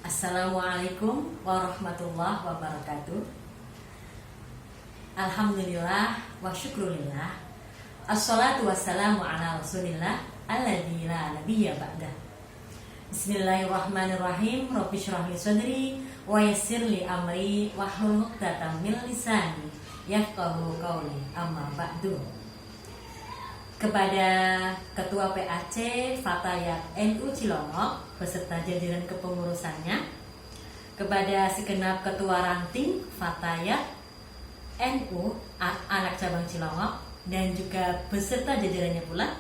Assalamualaikum warahmatullahi wabarakatuh. Alhamdulillah wa syukrulillah. Assalatu wassalamu ala rasulillah alladzi la nabiyya ba'dah. Bismillahirrahmanirrahim. Rabbi shrah li sadri wa yassir li amri wahlul 'uqdatam min lisani yafqahu qawli. Amma ba'du. Kepada Ketua PAC Fatayat NU Cilongok beserta jajaran kepengurusannya, kepada segenap Ketua Ranting Fatayat NU Anak Cabang Cilongok dan juga beserta jajarannya pula,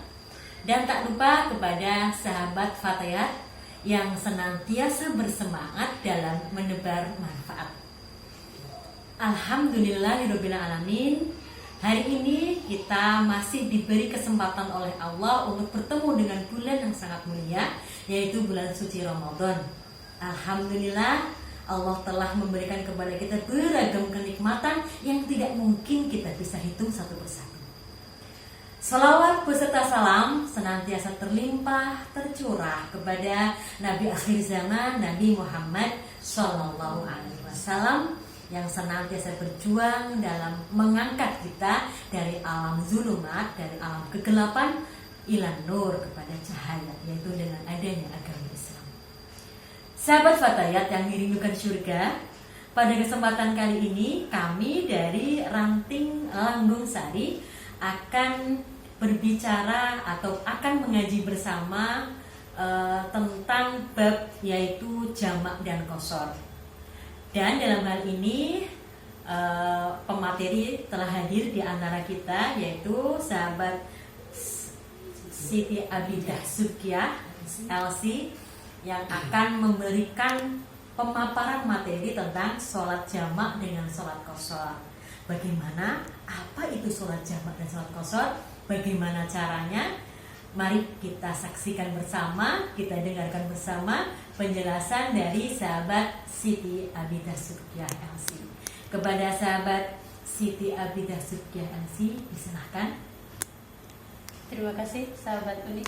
dan tak lupa kepada sahabat Fatayat yang senantiasa bersemangat dalam menebar manfaat. Alhamdulillahirabbil alamin. Hari ini kita masih diberi kesempatan oleh Allah untuk bertemu dengan bulan yang sangat mulia, yaitu bulan suci Ramadan. Alhamdulillah, Allah telah memberikan kepada kita beragam kenikmatan yang tidak mungkin kita bisa hitung satu persatu. Salawat beserta salam senantiasa terlimpah, tercurah kepada Nabi akhir zaman, Nabi Muhammad SAW, yang senantiasa berjuang dalam mengangkat kita dari alam zulumat, dari alam kegelapan, ila nur, kepada cahaya, yaitu dengan adanya agama Islam. Sahabat Fatayat yang dirindukan surga, pada kesempatan kali ini kami dari Ranting Langgung Sari akan berbicara atau akan mengaji bersama tentang bab yaitu jamak dan qashar. Dan dalam hal ini pemateri telah hadir di antara kita, yaitu sahabat Siti Abidah Sukyah LC, yang akan memberikan pemaparan materi tentang sholat jamak dengan sholat qashar. Bagaimana, apa itu sholat jamak dan sholat qashar, bagaimana caranya? Mari kita saksikan bersama, kita dengarkan bersama penjelasan dari sahabat Siti Abidah Sukyah LC. Kepada sahabat Siti Abidah Sukyah LC, disilahkan. Terima kasih sahabat Uni.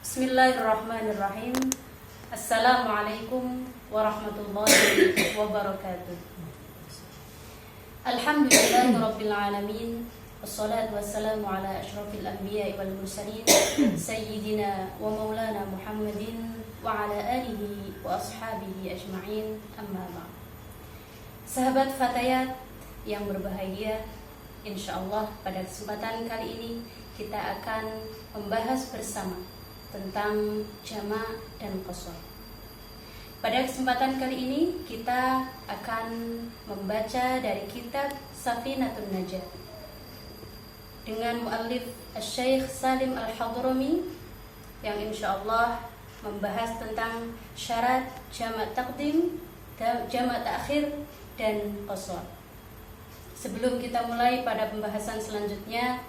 Bismillahirrahmanirrahim. Assalamualaikum warahmatullahi wabarakatuh. Alhamdulillahirabbil alamin. Wassalatu wassalamu ala asyrafil anbiya'i wal mursalin sayyidina wa maulana Muhammadin wa ala alihi wa ashabihi ajma'in, amma ba'd. Sahabat Fatayat yang berbahagia, insyaallah pada kesempatan kali ini kita akan membahas bersama tentang jamak dan qashar. Pada kesempatan kali ini kita akan membaca dari kitab Safinatun Najah dengan muallif Syekh Salim Al-Hadrami, yang insyaallah membahas tentang syarat jamak taqdim, jamak ta'khir, dan qashar. Sebelum kita mulai pada pembahasan selanjutnya,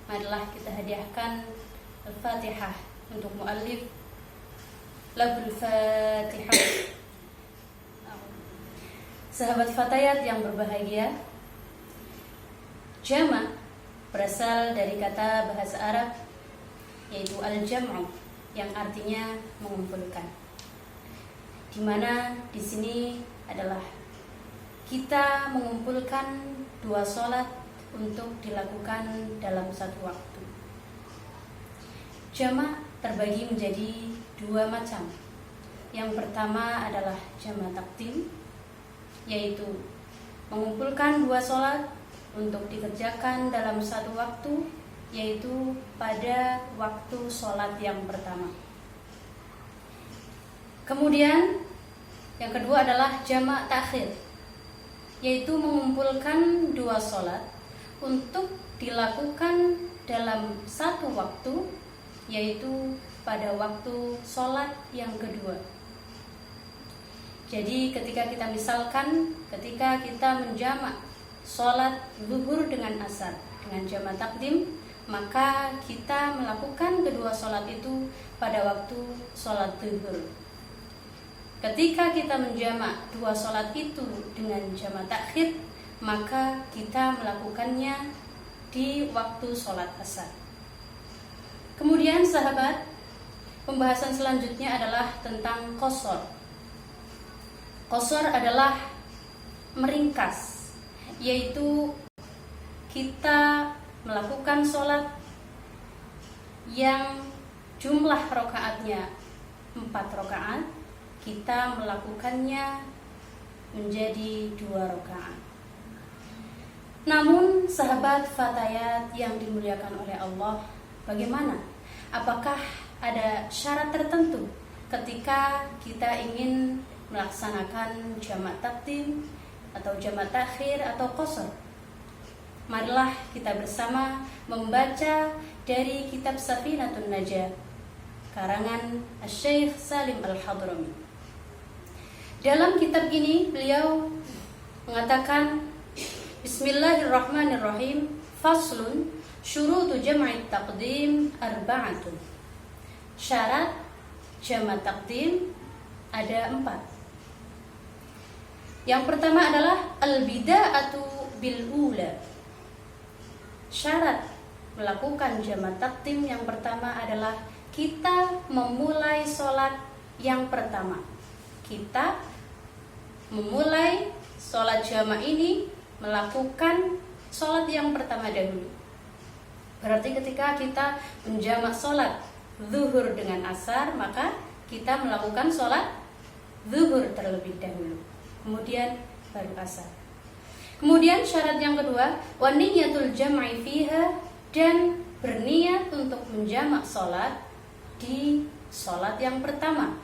marilah kita hadiahkan Al-Fatihah untuk muallif. Lahul Fatihah. Sahabat Fatayat yang berbahagia, jamak berasal dari kata bahasa Arab yaitu al-jam'u, yang artinya mengumpulkan. Di mana di sini adalah kita mengumpulkan dua sholat untuk dilakukan dalam satu waktu. Jamak terbagi menjadi dua macam. Yang pertama adalah jamak taqdim, yaitu mengumpulkan dua sholat untuk dikerjakan dalam satu waktu, yaitu pada waktu sholat yang pertama. Kemudian yang kedua adalah jamak ta'khir, yaitu mengumpulkan dua sholat untuk dilakukan dalam satu waktu, yaitu pada waktu sholat yang kedua. Jadi ketika kita menjamak sholat zuhur dengan asar dengan jamak takdim, maka kita melakukan kedua sholat itu pada waktu sholat zuhur. Ketika kita menjamak dua sholat itu dengan jamak takhir, maka kita melakukannya di waktu sholat asar. Kemudian sahabat, pembahasan selanjutnya adalah tentang qasar. Qasar adalah meringkas, yaitu kita melakukan sholat yang jumlah rokaatnya 4 rokaat, kita melakukannya menjadi 2 rokaat. Namun sahabat fatayat yang dimuliakan oleh Allah, bagaimana? Apakah ada syarat tertentu ketika kita ingin melaksanakan jamak takdim atau jamak takhir atau qasar? Marilah kita bersama membaca dari kitab Safinatun Najah karangan Syekh Salim Al-Hadrami. Dalam kitab ini beliau mengatakan, Bismillahirrahmanirrahim, faslun syurutu jam'i taqdim arba'atun. Syarat jamak takdim ada 4. Yang pertama adalah al-bida'atu bil ula. Syarat melakukan jamak takdim yang pertama adalah kita memulai sholat yang pertama. Kita memulai sholat jamak ini melakukan sholat yang pertama dahulu. Berarti ketika kita menjamak sholat zuhur dengan asar, maka kita melakukan sholat zuhur terlebih dahulu, kemudian baru asar. Kemudian syarat yang kedua, wa niyatul jam'i fiha, dan berniat untuk menjamak sholat di sholat yang pertama.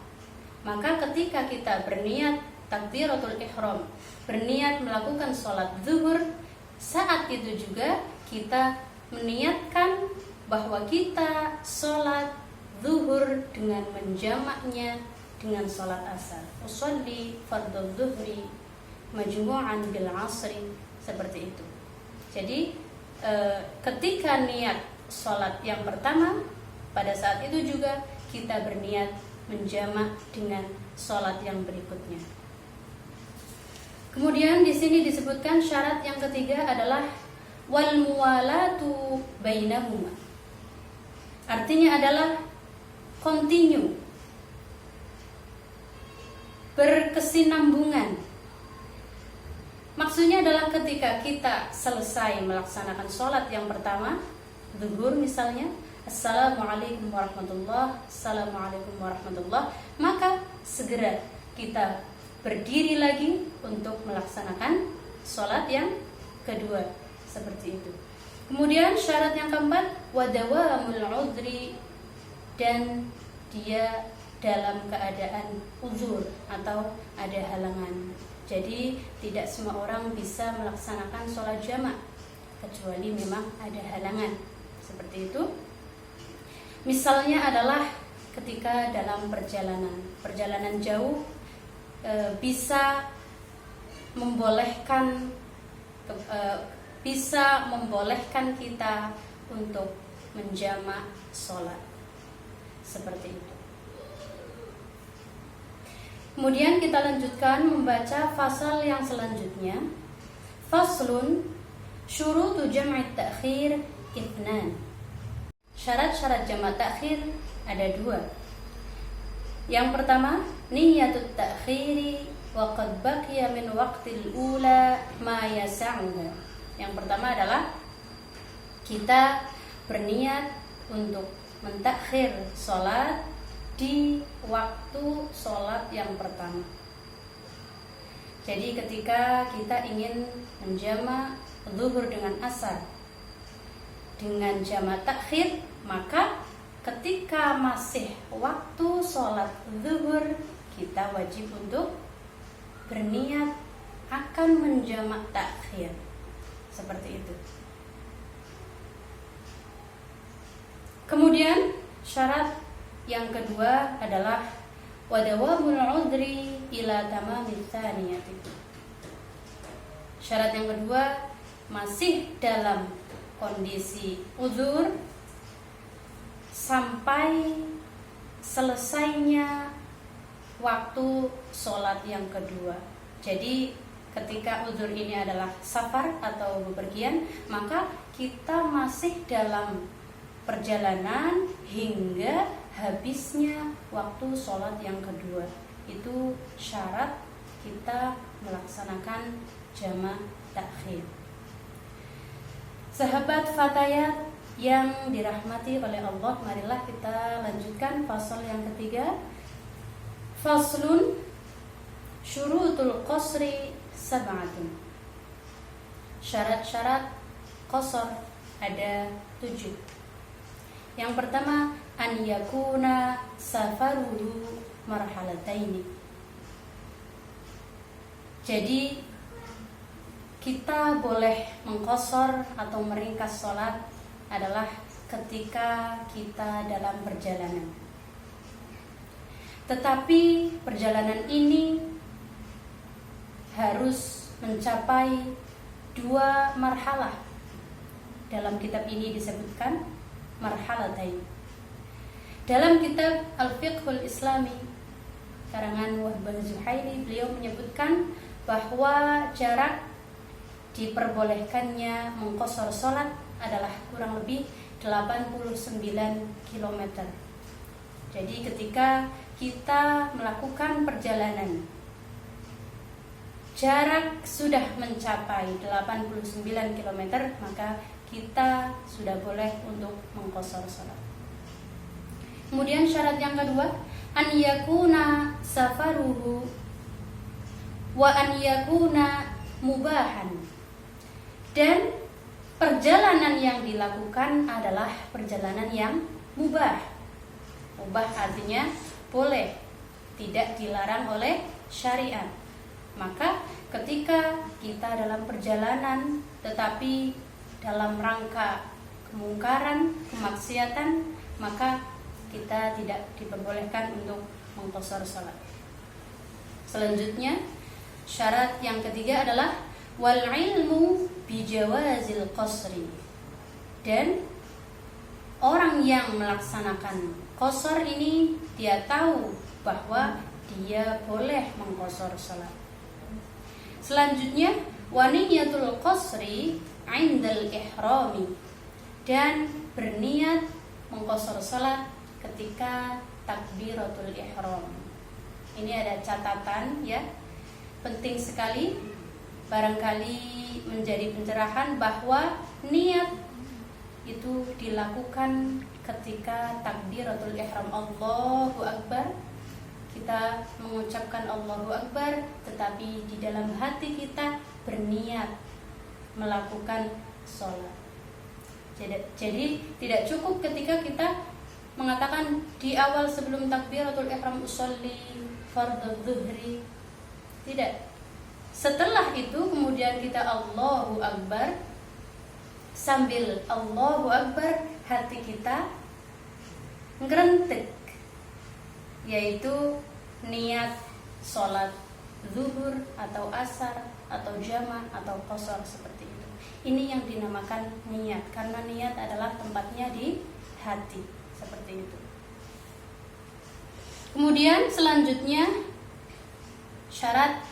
Maka ketika kita berniat takbiratul ihram, berniat melakukan sholat zuhur, saat itu juga kita meniatkan bahwa kita sholat zuhur dengan menjamaknya dengan sholat asar. Usolli fardhu zuhri majmu'an bil asri, seperti itu. Jadi ketika niat sholat yang pertama, pada saat itu juga kita berniat menjamak dengan sholat yang berikutnya. Kemudian di sini disebutkan syarat yang ketiga adalah wal muwalatu bainahuma. Artinya adalah continue, berkesinambungan. Maksudnya adalah ketika kita selesai melaksanakan sholat yang pertama, zuhur misalnya, Assalamualaikum warahmatullah, Assalamualaikum warahmatullah, maka segera kita berdiri lagi untuk melaksanakan sholat yang kedua, seperti itu. Kemudian syarat yang keempat, wadawamul udri, dan dia dalam keadaan uzur atau ada halangan. Jadi tidak semua orang bisa melaksanakan sholat jamak kecuali memang ada halangan, seperti itu. Misalnya adalah ketika dalam perjalanan jauh, bisa membolehkan kita untuk menjamak sholat, seperti itu. Kemudian kita lanjutkan membaca fasal yang selanjutnya. Faslun syurutu jam'i ta'khir ithnan. Syarat-syarat jamak takhir ada 2. Yang pertama, niyatut ta'khiri wa qad baqiya min waqtil ula ma yas'uha. Yang pertama adalah kita berniat untuk mentakhir sholat di waktu sholat yang pertama. Jadi ketika kita ingin menjamak zuhur dengan asar dengan jamak takhir, maka ketika masih waktu sholat zuhur, kita wajib untuk berniat akan menjamak takhir, seperti itu. Kemudian syarat yang kedua adalah wadawamul udri ila tamamit tsaniyati. Syarat yang kedua masih dalam kondisi uzur sampai selesainya waktu sholat yang kedua. Jadi ketika uzur ini adalah safar atau bepergian, maka kita masih dalam perjalanan hingga habisnya waktu sholat yang kedua. Itu syarat kita melaksanakan jama' takhir. Sahabat fatayat yang dirahmati oleh Allah, marilah kita lanjutkan fasal yang ketiga. Faslun syurutul qasri sab'atun. Syarat-syarat qasar ada 7. Yang pertama, an yakuna safaruhu marhalataini. Jadi kita boleh mengqasar atau meringkas sholat adalah ketika kita dalam perjalanan. Tetapi perjalanan ini harus mencapai 2 marhalah. Dalam kitab ini disebutkan marhalatain. Dalam kitab Al-Fiqhul Islami karangan Wahb Zuhaili, beliau menyebutkan bahwa jarak diperbolehkannya mengqasar sholat adalah kurang lebih 89 km. Jadi ketika kita melakukan perjalanan, jarak sudah mencapai 89 km, maka kita sudah boleh untuk mengqasar sholat. Kemudian syarat yang kedua, an yakuna safaruhu wa an yakuna mubahan. Dan perjalanan yang dilakukan adalah perjalanan yang mubah. Mubah artinya boleh, tidak dilarang oleh syariat. Maka ketika kita dalam perjalanan tetapi dalam rangka kemungkaran, kemaksiatan, maka kita tidak diperbolehkan untuk mengqasar salat. Selanjutnya, syarat yang ketiga adalah wal ilmu bijawazil qasri. Dan orang yang melaksanakan qasar ini dia tahu bahwa dia boleh mengqasar salat. Selanjutnya, wa niyatul qasri 'indal ihrami. Dan berniat mengqasar salat ketika takbiratul ihram. Ini ada catatan ya, penting sekali, barangkali menjadi pencerahan bahwa niat itu dilakukan ketika takbiratul ihram, Allahu Akbar. Kita mengucapkan Allahu Akbar, tetapi di dalam hati kita berniat melakukan sholat. Jadi tidak cukup ketika kita mengatakan di awal sebelum takbiratul ihram usolli fardhu dhuhri. Tidak. Setelah itu kemudian kita Allahu Akbar, sambil Allahu Akbar hati kita ngerentek, yaitu niat sholat zuhur atau asar atau jama' atau qasar seperti itu. Ini yang dinamakan niat, karena niat adalah tempatnya di hati, seperti itu. Kemudian selanjutnya syarat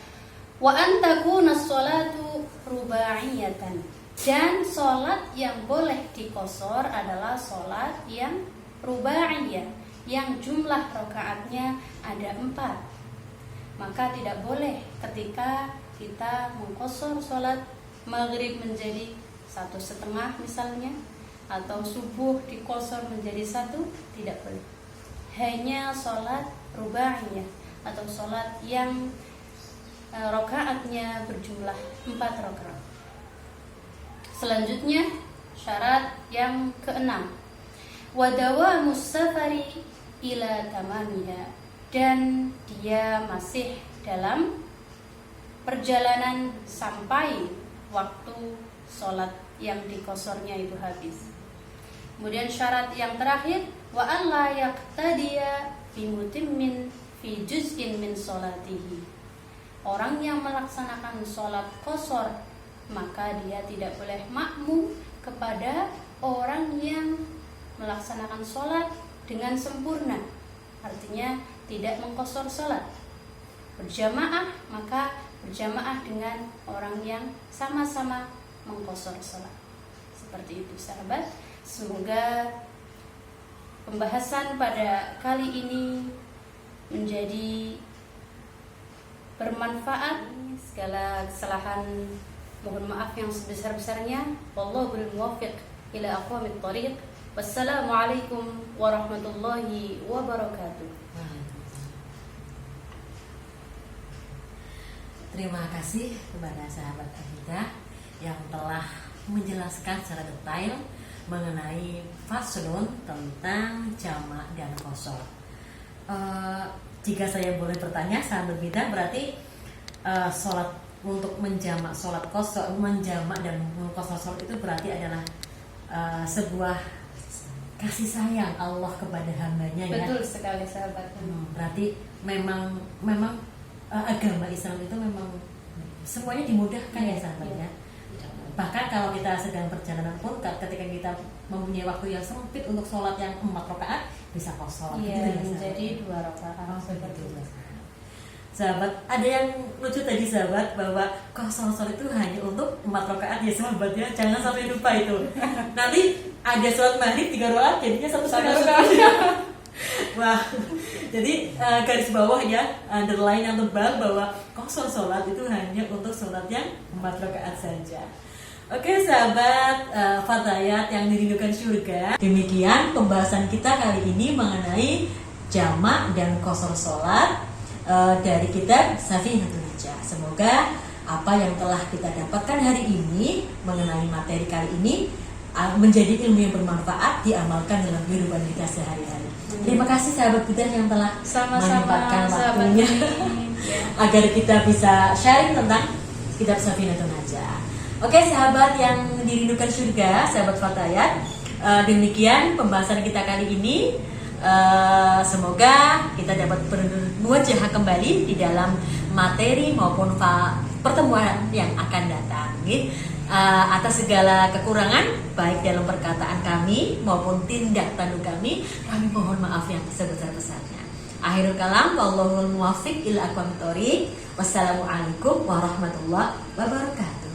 wa an takuna sholatu rubaiyatan. Dan sholat yang boleh diqasar adalah sholat yang rubaiyah, yang jumlah rakaatnya ada 4. Maka tidak boleh ketika kita mengqasar sholat maghrib menjadi 1,5 misalnya, atau subuh diqasar menjadi 1, tidak boleh. Hanya sholat rubaiyah atau sholat yang rakaatnya berjumlah 4 rakaat. Selanjutnya syarat yang ke-6, wa dawamus safari ila tamamiha. Dan dia masih dalam perjalanan sampai waktu sholat yang diqasarnya itu habis. Kemudian syarat yang terakhir, wa alla yaqtadiya bi mutimmin fi juz'in min sholatihi. Orang yang melaksanakan sholat qasar, maka dia tidak boleh makmum kepada orang yang melaksanakan sholat dengan sempurna. Artinya tidak mengqasar sholat. Berjamaah, maka berjamaah dengan orang yang sama-sama mengqasar sholat. Seperti itu sahabat. Semoga pembahasan pada kali ini menjadi bermanfaat. Segala kesalahan mohon maaf yang sebesar-besarnya. Wallahul muwaffiq ila aqwamit thoriq. Wassalamualaikum warahmatullahi wabarakatuh. Terima kasih kepada sahabat Abidah yang telah menjelaskan secara detail mengenai faslun tentang jamak dan qasar. Jika saya boleh bertanya, sahabat Abidah, berarti sholat untuk menjamak sholat qasar, menjamak dan qasar sholat itu berarti adalah sebuah kasih sayang Allah kepada hambanya, ya. Betul sekali sahabat. Berarti memang agama Islam itu memang semuanya dimudahkan, ya sahabat, ya. Bahkan kalau kita sedang perjalanan pun, ketika kita mempunyai waktu yang sempit untuk sholat yang 4 rakaat, bisa qasar. Iya, menjadi 2 rakaat. Seperti itu, sahabat. Ada yang lucu tadi, sahabat, bahwa qasar sholat itu hanya untuk 4 rakaat, ya sahabat, ya. Jangan sampai lupa itu. Nanti ada sholat maghrib 3 rakaat, jadinya 1,5 rakaat. Wah, jadi garis bawah, ya, underline yang tebal bahwa qasar sholat itu hanya untuk sholat yang 4 rakaat saja. Oke sahabat Fatayat yang dirindukan surga, demikian pembahasan kita kali ini mengenai jamak dan qasar sholat dari kitab Safinatul Hijjah. Semoga apa yang telah kita dapatkan hari ini mengenai materi kali ini menjadi ilmu yang bermanfaat, diamalkan dalam kehidupan kita sehari-hari. Terima kasih sahabat kita yang telah menyempatkan waktunya agar kita bisa sharing tentang kitab Safinatul Hijjah. Oke sahabat yang dirindukan surga, sahabat Fatayat, demikian pembahasan kita kali ini. Semoga kita dapat bermuajah kembali di dalam materi maupun pertemuan yang akan datang. Atas segala kekurangan baik dalam perkataan kami maupun tindak tanduk kami mohon maaf yang sebesar-besarnya. Akhirul kalam, wallahul muwaffiq ila aqwamit thoriq. Wassalamualaikum warahmatullahi wabarakatuh.